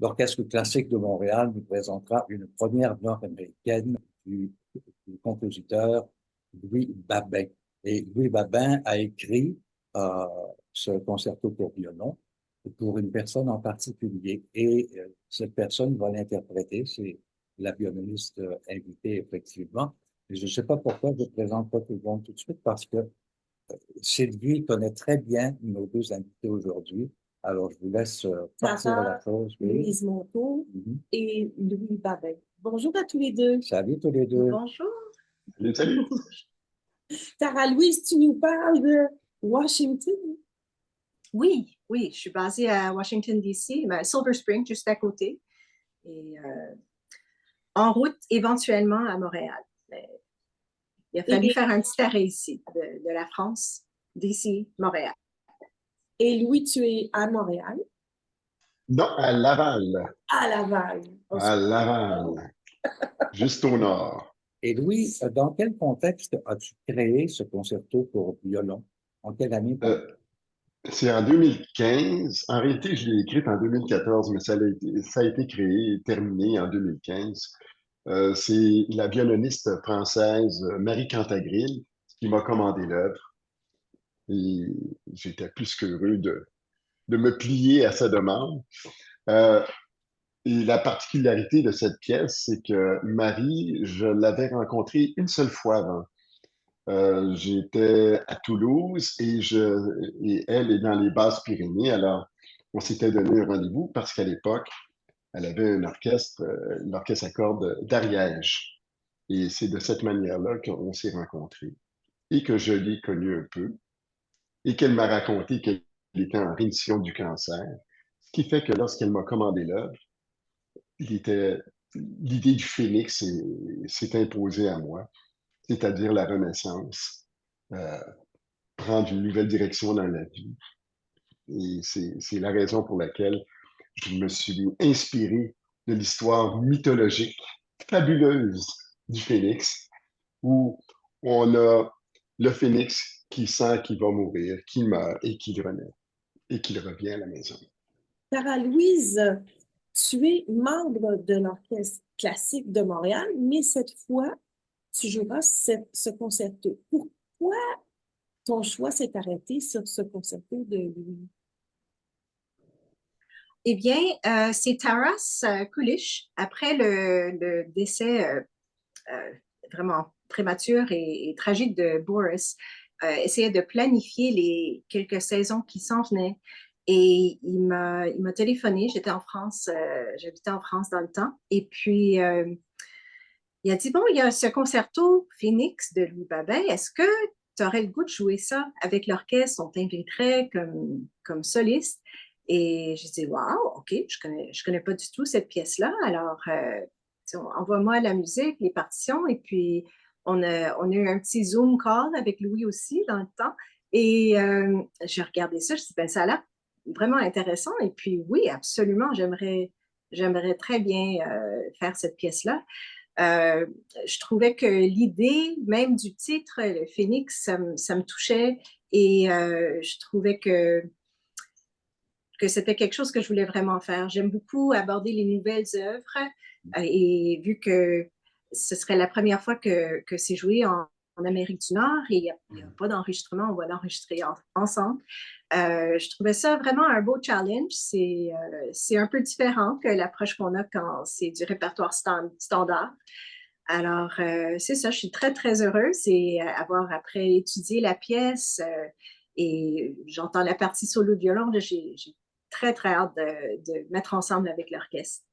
L'Orchestre classique de Montréal nous présentera une première nord-américaine du compositeur Louis Babin. Et Louis Babin a écrit euh, ce concerto pour violon pour une personne en particulier. Et cette personne va l'interpréter, c'est la violoniste invitée, effectivement. Et je ne sais pas pourquoi je ne présente pas tout le monde tout de suite, parce que Sylvie connaît très bien nos deux invités aujourd'hui. Alors, je vous laisse partir à la chose. Oui. Louise Monteau Mhm. et Louis Babin. Bonjour à tous les deux. Salut tous les deux. Bonjour. Salut, salut. Tara Louise, tu nous parles de Washington. Oui, oui, je suis basée à Washington, D.C., mais à Silver Spring, juste à côté, et en route éventuellement à Montréal. Mais il a fallu Et, faire un petit arrêt ici, de la France, D.C., Montréal. et Louis, tu es à Montréal, Non, à Laval. à Laval. À Laval, juste au nord. Et Louis, dans quel contexte as-tu créé ce concerto pour violon? En quelle année? C'est en 2015. En réalité, je l'ai écrite en 2014, mais ça a été créé et terminé en 2015. C'est la violoniste française Marie Cantagril qui m'a commandé l'œuvre. Et j'étais plus qu'heureux de me plier à sa demande. Euh, et la particularité de cette pièce, c'est que Marie, je l'avais rencontrée une seule fois avant. J'étais à Toulouse et elle est dans les Basses-Pyrénées. Alors, on s'était donné un rendez-vous parce qu'à l'époque, elle avait l'orchestre à cordes d'Ariège. Et c'est de cette manière-là qu'on s'est rencontrés et que je l'ai connue un peu et qu'elle m'a raconté qu'elle était en rémission du cancer. Ce qui fait que lorsqu'elle m'a commandé l'œuvre, l'idée du phénix s'est imposée à moi, c'est-à-dire la renaissance. Euh, Prendre une nouvelle direction dans la vie. Et c'est la raison pour laquelle je me suis inspiré de l'histoire mythologique fabuleuse du phénix, où on a le phénix qui sent qu'il va mourir, qui meurt et qui renaît, et qu'il revient à la maison. Tara Louise, tu es membre de l'Orchestre classique de Montréal, mais cette fois, tu joueras ce concerto. Pourquoi ton choix s'est arrêté sur ce concerto de Louis? Eh bien, c'est Taras Kulish, après le décès vraiment prématuré et tragique de Boris, essayait de planifier les quelques saisons qui s'en venaient. Et il m'a téléphoné, j'étais en France, j'habitais en France dans le temps. Et puis, il a dit, bon, il y a ce concerto Phoenix de Louis Babin, est-ce que tu aurais le goût de jouer ça avec l'orchestre? On t'inviterait comme soliste. Et j'ai dit, wow, OK, je connais pas du tout cette pièce-là. Alors, envoie-moi la musique, les partitions. Et puis, on a eu un petit Zoom call avec Louis aussi dans le temps. Et j'ai regardé ça, je me suis dit, ben, ça a l'air vraiment intéressant. Et puis, oui, absolument, j'aimerais très bien faire cette pièce-là. Euh, je trouvais que l'idée même du titre, le Phénix, ça me touchait et je trouvais que c'était quelque chose que je voulais vraiment faire. J'aime beaucoup aborder les nouvelles œuvres et vu que ce serait la première fois que c'est joué en Amérique du Nord et il n'y a pas d'enregistrement, on va l'enregistrer ensemble. Je trouvais ça vraiment un beau challenge. C'est un peu différent que l'approche qu'on a quand c'est du répertoire standard. Alors, c'est ça, je suis très, très heureuse et avoir après étudié la pièce et j'entends la partie solo de violon, j'ai très, très hâte de mettre ensemble avec l'orchestre.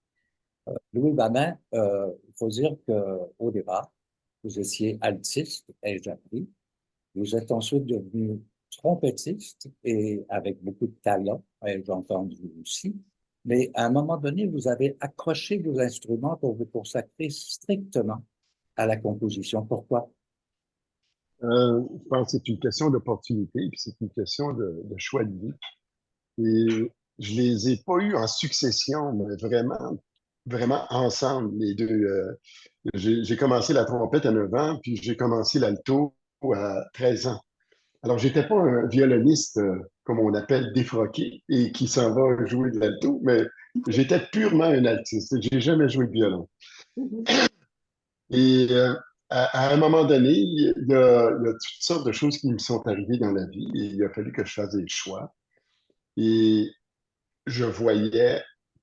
Louis Babin, il faut dire qu'au départ, vous étiez altiste, ai-je appris. Vous êtes ensuite devenu trompettiste et avec beaucoup de talent, ai-je entendu aussi. Mais à un moment donné, vous avez accroché vos instruments pour vous consacrer strictement à la composition. Pourquoi? Je pense que c'est une question d'opportunité, puis c'est une question de choix de vie. Et je les ai pas eus en succession, mais vraiment, vraiment ensemble, les deux. J'ai commencé la trompette à 9 ans, puis j'ai commencé l'alto à 13 ans. Alors, j'étais pas un violoniste, comme on appelle, défroqué et qui s'en va jouer de l'alto, mais J'étais purement un altiste. J'ai jamais joué de violon. Mhm. Et à un moment donné, il y a toutes sortes de choses qui me sont arrivées dans la vie et il a fallu que je fasse des choix. Et je voyais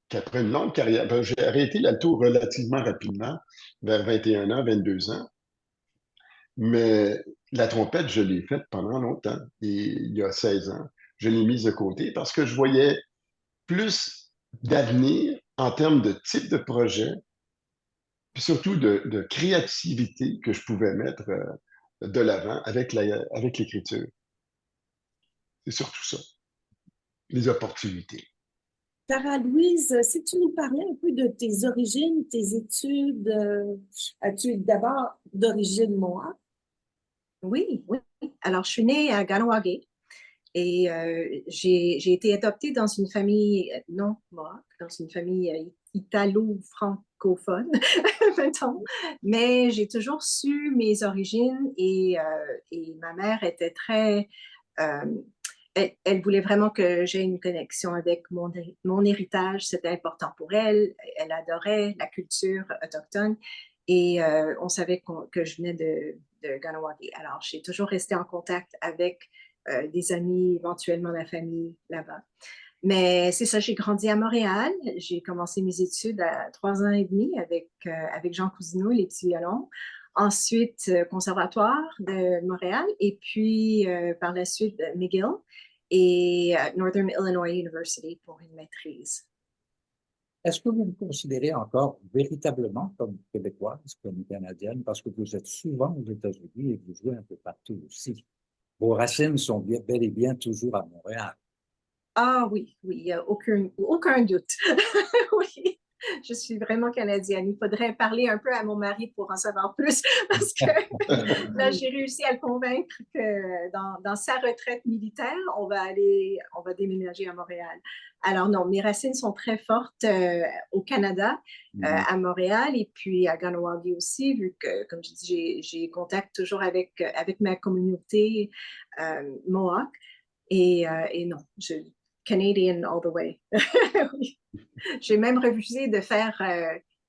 qu'après une longue carrière, ben, j'ai arrêté l'alto relativement rapidement, vers 21 ans, 22 ans, mais la trompette, je l'ai faite pendant longtemps. Et il y a 16 ans, je l'ai mise de côté parce que je voyais plus d'avenir en termes de type de projet, puis surtout de créativité que je pouvais mettre de l'avant avec l'écriture. C'est surtout ça, les opportunités. Sarah-Louise, si tu nous parlais un peu de tes origines, tes études, tu es d'abord d'origine Mohawk. Oui, oui. Alors, je suis née à Kahnawake et j'ai été adoptée dans une famille, non, Mohawk, dans une famille italo-francophone, mettons. Mais j'ai toujours su mes origines et ma mère était très... euh, elle voulait vraiment que j'aie une connexion avec mon héritage. C'était important pour elle. Elle adorait la culture autochtone et on savait que je venais de Kahnawake. Alors, j'ai toujours resté en contact avec des amis, éventuellement la famille là-bas. Mais c'est ça, j'ai grandi à Montréal. J'ai commencé mes études à 3 ans et demi avec Jean Cousineau, les petits violons. Ensuite, Conservatoire de Montréal et puis par la suite McGill et Northern Illinois University pour une maîtrise. Est-ce que vous vous considérez encore véritablement comme québécoise, comme canadienne, parce que vous êtes souvent aux États-Unis et que vous jouez un peu partout aussi? Vos racines sont bel et bien toujours à Montréal. Ah oui, oui, il n'y a aucun doute. Oui, je suis vraiment canadienne. Il faudrait parler un peu à mon mari pour en savoir plus parce que là, j'ai réussi à le convaincre que dans sa retraite militaire, on va déménager à Montréal. Alors non, mes racines sont très fortes au Canada, à Montréal et puis à Kahnawake aussi, vu que, comme je dis, j'ai contact toujours avec ma communauté Mohawk. Et non, Canadian all the way. Oui. J'ai même refusé de faire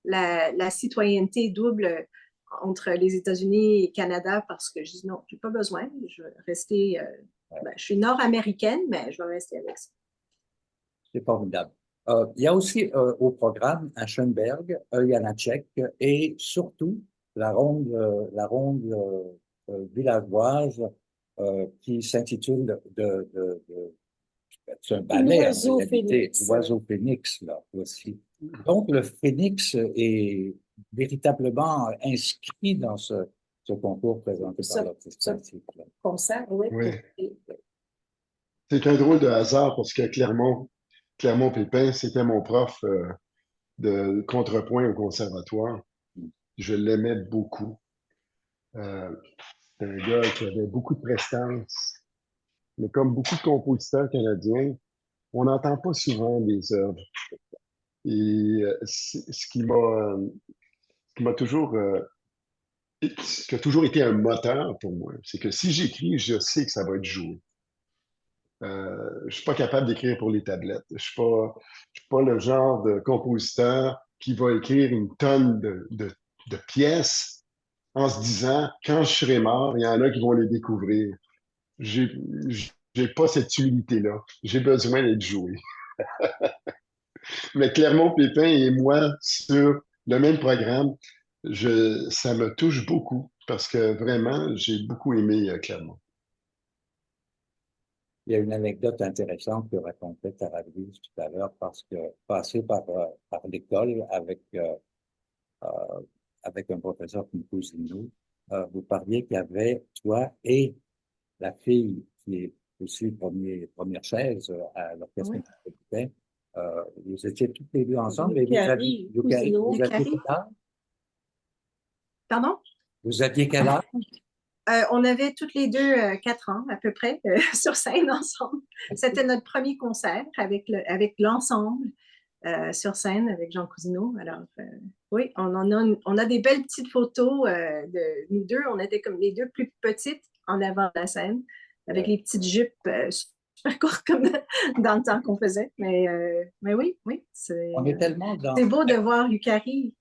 la citoyenneté double entre les États-Unis et le Canada parce que je dis non, j'ai pas besoin. Je vais rester. Je suis nord-américaine, mais je vais rester avec ça. C'est formidable. Il y a aussi au programme à Schoenberg, Janacek et surtout la ronde villageoise qui s'intitule c'est un ballet en L'oiseau réalité, phénix. l'oiseau phénix là aussi. Donc le phénix est véritablement inscrit dans ce concours présenté par l'Orchestre classique. Concert, oui. Oui. C'est un drôle de hasard parce que Clermont Pépin, c'était mon prof de contrepoint au conservatoire. Je l'aimais beaucoup. C'est un gars qui avait beaucoup de prestance. Mais comme beaucoup de compositeurs canadiens, on n'entend pas souvent des œuvres. Et ce qui m'a toujours, ce qui a toujours été un moteur pour moi, c'est que si j'écris, je sais que ça va être joué. Je suis pas capable d'écrire pour les tablettes. Je suis pas le genre de compositeur qui va écrire une tonne de pièces en se disant, quand je serai mort, il y en a qui vont les découvrir. J'ai, j'ai pas cette humilité-là. J'ai besoin d'être joué. Mais Clermont-Pépin et moi, sur le même programme, ça me touche beaucoup parce que vraiment, j'ai beaucoup aimé Clermont. Il y a une anecdote intéressante que racontait Tara Louise tout à l'heure parce que passé par l'école euh, avec un professeur comme Cousineau, vous parliez qu'il y avait toi et la fille qui est aussi première chaise à l'orchestre Oui. métropolitain. Vous étiez toutes les deux ensemble et Lucari, Cousineau. vous aviez quel âge? Pardon? Vous aviez quel âge? On avait toutes les deux 4 ans à peu près sur scène ensemble. C'était notre premier concert avec l'ensemble sur scène avec Jean Cousineau. Alors, oui, on a des belles petites photos de nous deux. On était comme les deux plus petites en avant de la scène avec les petites jupes encore comme dans le temps qu'on faisait. Mais oui, oui, On est tellement dans, c'est beau de voir Yukari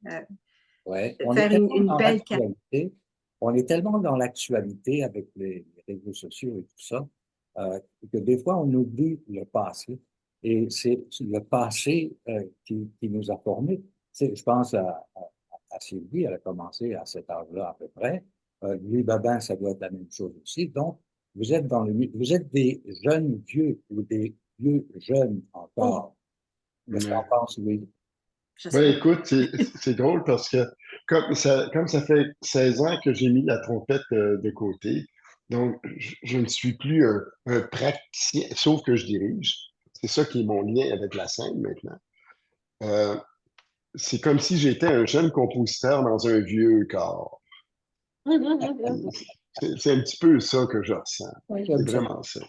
ouais, on est faire tellement une dans belle carrière. l'actualité. On est tellement dans l'actualité avec les réseaux sociaux et tout ça, que des fois on oublie le passé. Et c'est le passé qui nous a formés. Je pense à Sylvie, elle a commencé à cet âge-là à peu près. Louis Babin, ça doit être la même chose aussi. Donc, vous êtes des jeunes vieux ou des vieux jeunes encore. Qu'est-ce qu'on Ouais. pense, Louis? Ouais, J'espère. écoute, c'est drôle parce que comme ça fait 16 ans que j'ai mis la trompette de côté, donc je ne suis plus un praticien, sauf que je dirige. C'est ça qui est mon lien avec la scène maintenant. Euh, c'est comme si j'étais un jeune compositeur dans un vieux corps. C'est un petit peu ça que je ressens. Oui. C'est vraiment ça.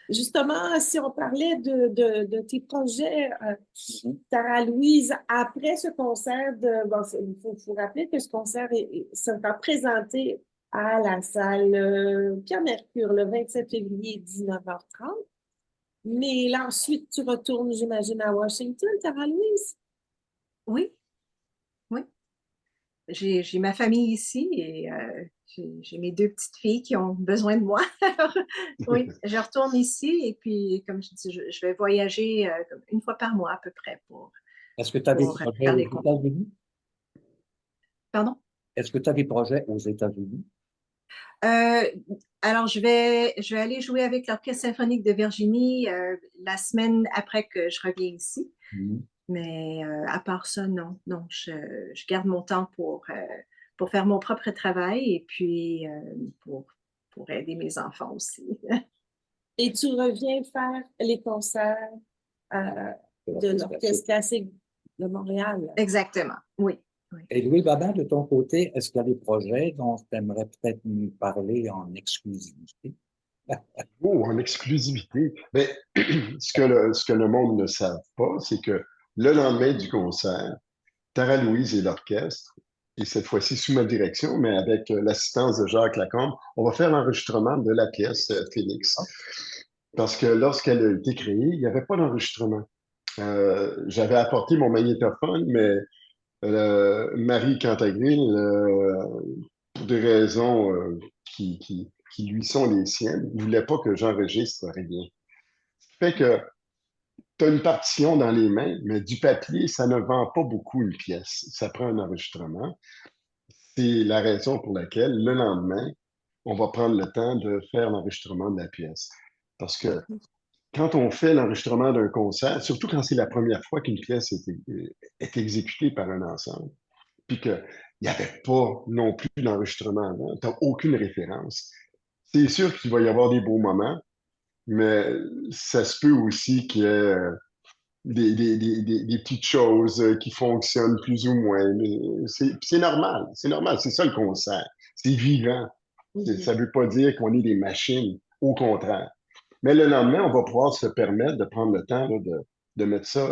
Justement, si on parlait de tes projets, Tara Louise, après ce concert, il faut rappeler que ce concert sera présenté à la salle Pierre Mercure le 27 février 19h30. Mais là, ensuite, tu retournes, j'imagine, à Washington, Tara Louise. Oui, oui. J'ai ma famille ici et j'ai mes deux petites filles qui ont besoin de moi. Alors, oui, je retourne ici et puis, comme je dis, je vais voyager comme une fois par mois à peu près Est-ce que tu as des pour projets faire aux des concerts. États-Unis? Pardon? Est-ce que tu as des projets aux États-Unis? Euh, alors, je vais aller jouer avec l'Orchestre symphonique de Virginie la semaine après que je reviens ici. Mhm. Mais à part ça, non, non, je garde mon temps pour faire mon propre travail et puis pour aider mes enfants aussi. Et tu reviens faire les concerts euh, de l'Orchestre classique de Montréal. Exactement, oui. Oui. Et Louis Babin, de ton côté, est-ce qu'il y a des projets dont tu aimerais peut-être nous parler en exclusivité? Oh, en exclusivité. Mais ce que le monde ne savent pas, c'est que le lendemain du concert, Tara Louise et l'orchestre, et cette fois-ci sous ma direction, mais avec l'assistance de Jacques Lacombe, on va faire l'enregistrement de la pièce Phoenix. Parce que lorsqu'elle a été créée, il n'y avait pas d'enregistrement. J'avais apporté mon magnétophone, mais Marie Cantagril, pour des raisons qui lui sont les siennes, ne voulait pas que j'enregistre rien. Ce qui fait que tu as une partition dans les mains, mais du papier, ça ne vend pas beaucoup une pièce. Ça prend un enregistrement. C'est la raison pour laquelle, le lendemain, on va prendre le temps de faire l'enregistrement de la pièce. Parce que quand on fait l'enregistrement d'un concert, surtout quand c'est la première fois qu'une pièce est exécutée par un ensemble, puis qu'il n'y avait pas non plus d'enregistrement avant, tu n'as aucune référence. C'est sûr qu'il va y avoir des beaux moments, mais ça se peut aussi qu'il y ait des petites choses qui fonctionnent plus ou moins. Mais c'est normal, c'est ça le concert. C'est vivant. Ça ne veut pas dire qu'on est des machines, au contraire. Mais le lendemain, on va pouvoir se permettre de prendre le temps là, de mettre ça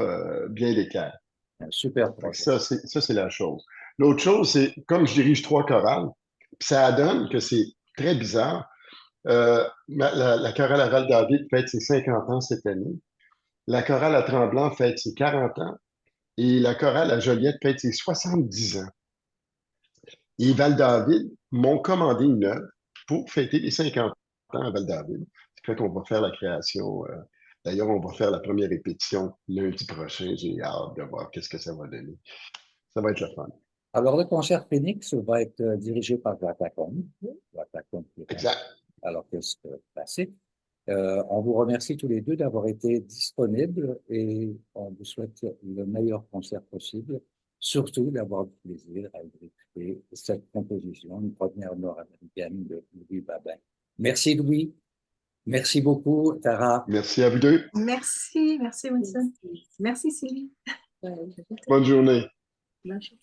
bien d'équerre. Un super Fait que projet. ça, c'est la chose. L'autre chose, c'est comme je dirige trois chorales, ça donne que c'est très bizarre. La chorale à Val-David fête ses 50 ans cette année. La chorale à Tremblant fête ses 40 ans. Et la chorale à Joliette fête ses 70 ans. Et Val-David m'ont commandé une œuvre pour fêter les 50 ans à Val-David. C'est fait qu'on va faire la création. D'ailleurs, on va faire la première répétition lundi prochain. J'ai hâte de voir qu'est-ce que ça va donner. Ça va être le fun. Alors, le concert Phoenix va être dirigé par Jacques Lacombe. Jacques Lacombe qui est Exact. à l'Orchestre classique. On vous remercie tous les deux d'avoir été disponibles et on vous souhaite le meilleur concert possible, surtout d'avoir du plaisir à exécuter cette composition, une première nord-américaine de Louis Babin. Merci Louis, merci beaucoup Tara. Merci à vous deux. Merci, merci Winston. Merci Sylvie. Bonne journée. Bonne journée.